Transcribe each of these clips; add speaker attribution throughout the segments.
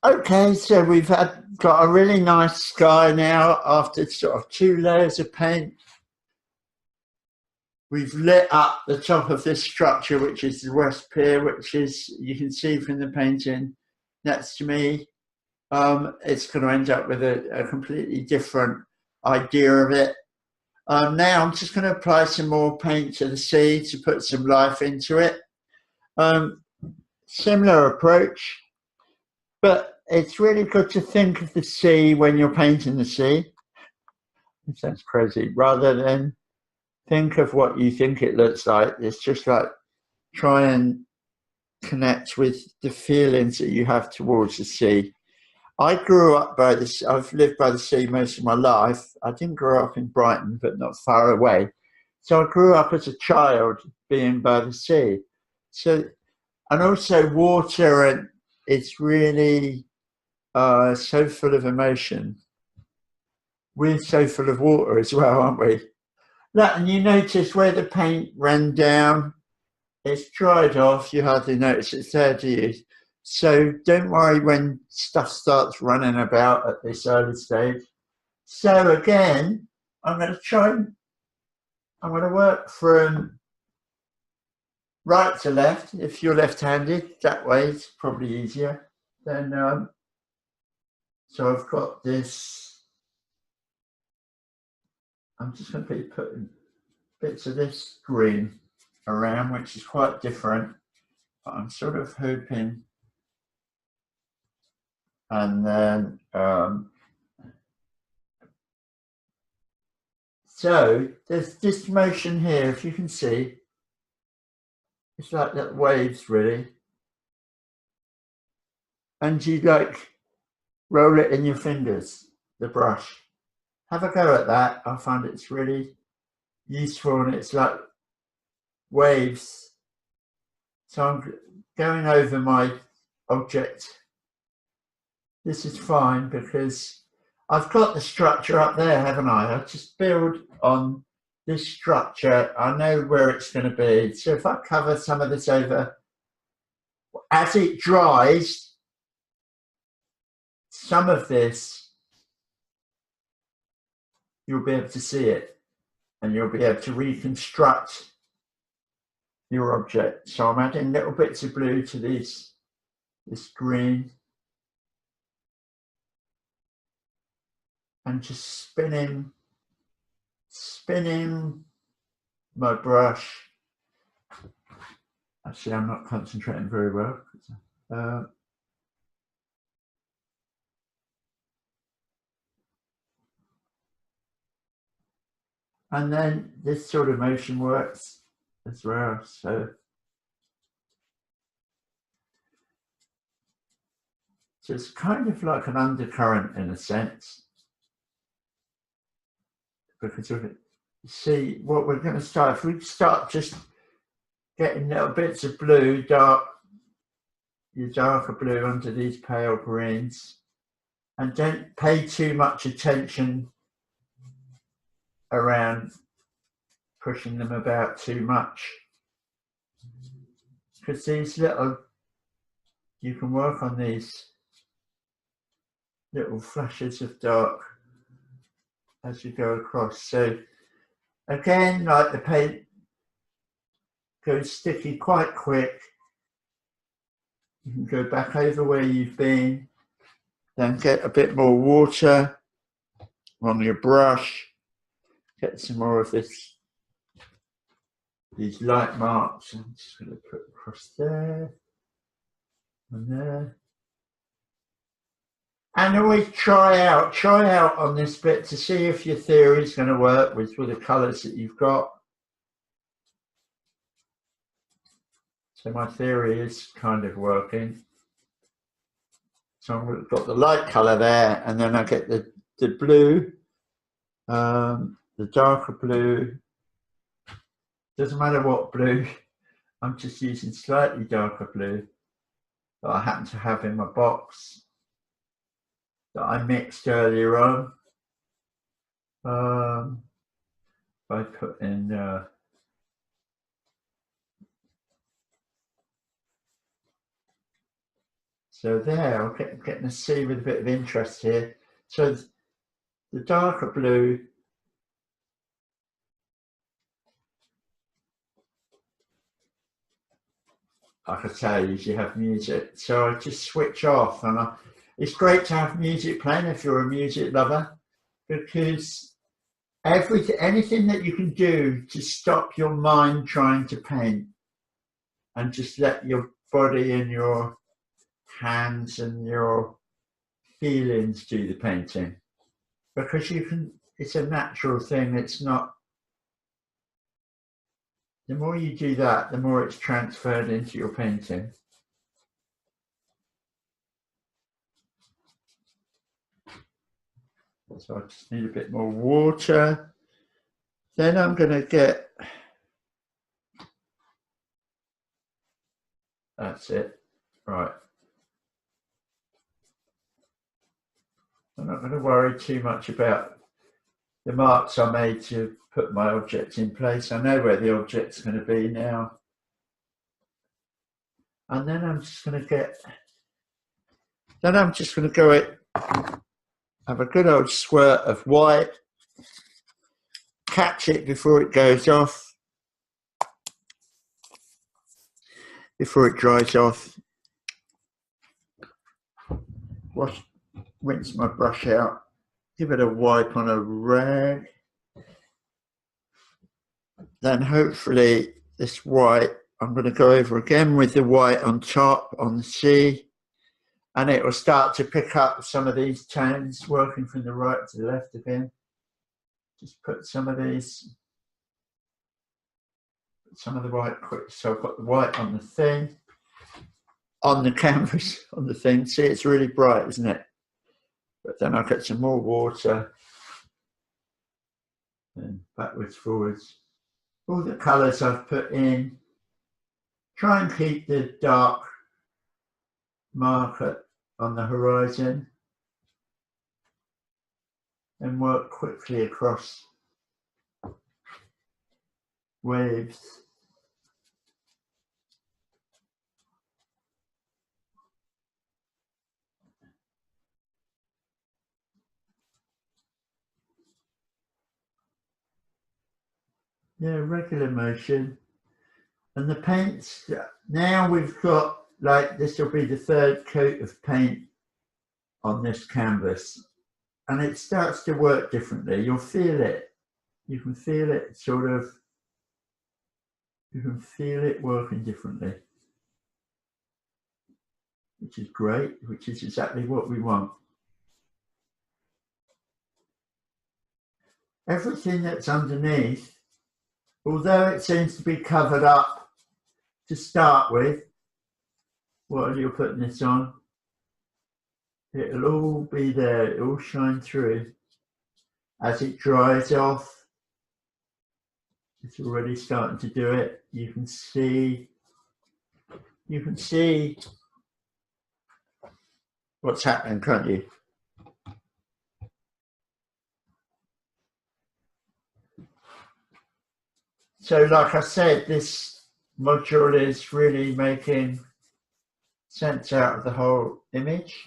Speaker 1: Okay, so we've got a really nice sky now after sort of 2 layers of paint. We've lit up the top of this structure, which is the West Pier, which is, you can see from the painting next to me. It's going to end up with a completely different idea of it. Now I'm just going to apply some more paint to the sea to put some life into it. Similar approach, but it's really good to think of the sea when you're painting the sea. It sounds crazy. Rather than think of what you think it looks like, it's just like try and connect with the feelings that you have towards the sea. I grew up by this, I've lived by the sea most of my life. I didn't grow up in Brighton, but not far away. So I grew up as a child being by the sea. So, and also water, and it's really so full of emotion. We're so full of water as well, aren't we? That, and you notice where the paint ran down, it's dried off, you hardly notice it's there, do you? So don't worry when stuff starts running about at this early stage. So again, I'm going to work from right to left. If you're left-handed, that way it's probably easier. Then, so I've got this, I'm just going to be putting bits of this green around, which is quite different, but I'm sort of hoping. And then, so there's this motion here, if you can see, it's like that waves really. And you like roll it in your fingers, the brush. Have a go at that. I find it's really useful, and it's like waves. So I'm going over my object. This is fine because I've got the structure up there, haven't I? I just build on this structure. I know where it's going to be. So if I cover some of this over, as it dries, some of this, you'll be able to see it, and you'll be able to reconstruct your object. So I'm adding little bits of blue to this green, and just spinning my brush. Actually, I'm not concentrating very well. And then this sort of motion works as well. So it's kind of like an undercurrent in a sense, because of it. See what we're going to start. If we start just getting little bits of blue, your darker blue under these pale greens, and don't pay too much attention around pushing them about too much, because these little, you can work on these little flashes of dark as you go across. So again, like the paint goes sticky quite quick, you can go back over where you've been, then get a bit more water on your brush, get some more of these light marks. I'm just going to put across there and there. And always try out on this bit to see if your theory is going to work with the colours that you've got. So my theory is kind of working. So I've got the light colour there, and then I get the blue, the darker blue. Doesn't matter what blue, I'm just using slightly darker blue that I happen to have in my box that I mixed earlier on. By putting So there, I'm getting to see with a bit of interest here. So the darker blue, like I say, you have music. So I just switch off, and it's great to have music playing if you're a music lover, because anything that you can do to stop your mind trying to paint and just let your body and your hands and your feelings do the painting, because it's a natural thing. It's not, the more you do that, the more it's transferred into your painting. So I just need a bit more water. Then I'm going to get, that's it, right. I'm not going to worry too much about the marks I made to put my object in place. I know where the object's going to be now. And then I'm just going to go have a good old squirt of white, catch it before it goes off, before it dries off. Rinse my brush out, give it a wipe on a rag. Then hopefully this white, I'm going to go over again with the white on top on the sea, and it will start to pick up some of these tones, working from the right to the left again. Just put some of the white quick. So I've got the white on the thing, on the canvas, on the thing. See, it's really bright, isn't it? But then I'll get some more water, and backwards, forwards. All the colours I've put in. Try and keep the dark marker on the horizon, and work quickly across waves. Yeah, regular motion. And the paints, now we've got, like, this will be the third coat of paint on this canvas, and it starts to work differently. You'll feel it. You can feel it you can feel it working differently, which is great, which is exactly what we want. Everything that's underneath, although it seems to be covered up to start with, while you're putting this on, it'll all be there, it'll all shine through. As it dries off, it's already starting to do it. You can see what's happening, can't you? So like I said, this module is really making sense out of the whole image.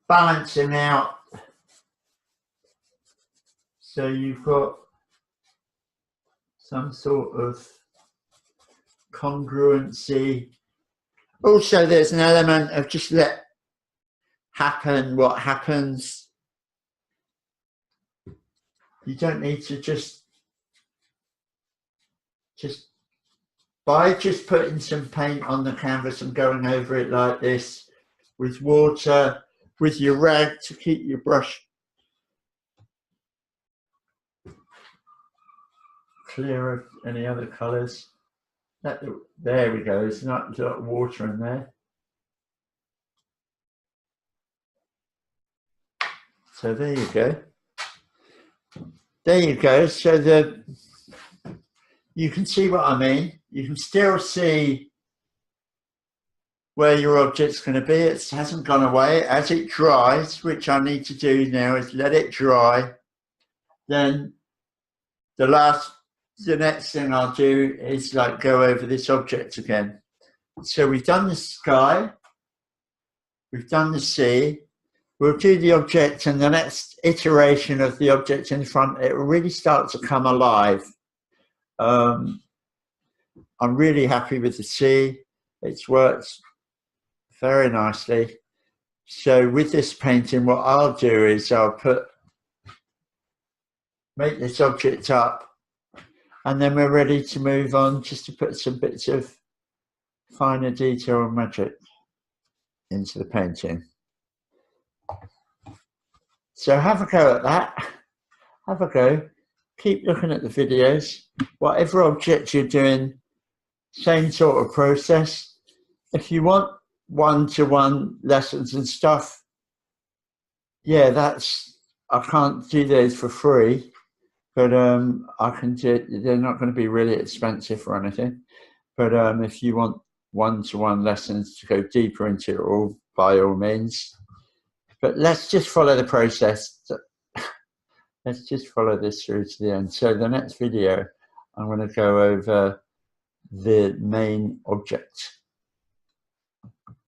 Speaker 1: Balancing out, so you've got some sort of congruency. Also, there's an element of just let happen what happens. You don't need to just by just putting some paint on the canvas and going over it like this with water, with your rag to keep your brush clear of any other colours. There we go, there's not a lot of water in there. So there you go. There you go. So you can see what I mean. You can still see where your object's going to be. It hasn't gone away. As it dries, which I need to do now is let it dry. Then the last the next thing I'll do is like go over this object again. So we've done the sky, we've done the sea, we'll do the object, and the next iteration of the object in front, it will really start to come alive. I'm really happy with the sea. It's worked very nicely. So with this painting, what I'll do is I'll make this object up, and then we're ready to move on just to put some bits of finer detail and magic into the painting. So have a go at that. Have a go. Keep looking at the videos. Whatever object you're doing, same sort of process. If you want one-to-one lessons and stuff, yeah, I can't do those for free, but I can do. They're not going to be really expensive or anything. But if you want one-to-one lessons to go deeper into it all, by all means. But let's just follow the process. Let's just follow this through to the end. So the next video, I'm going to go over the main object.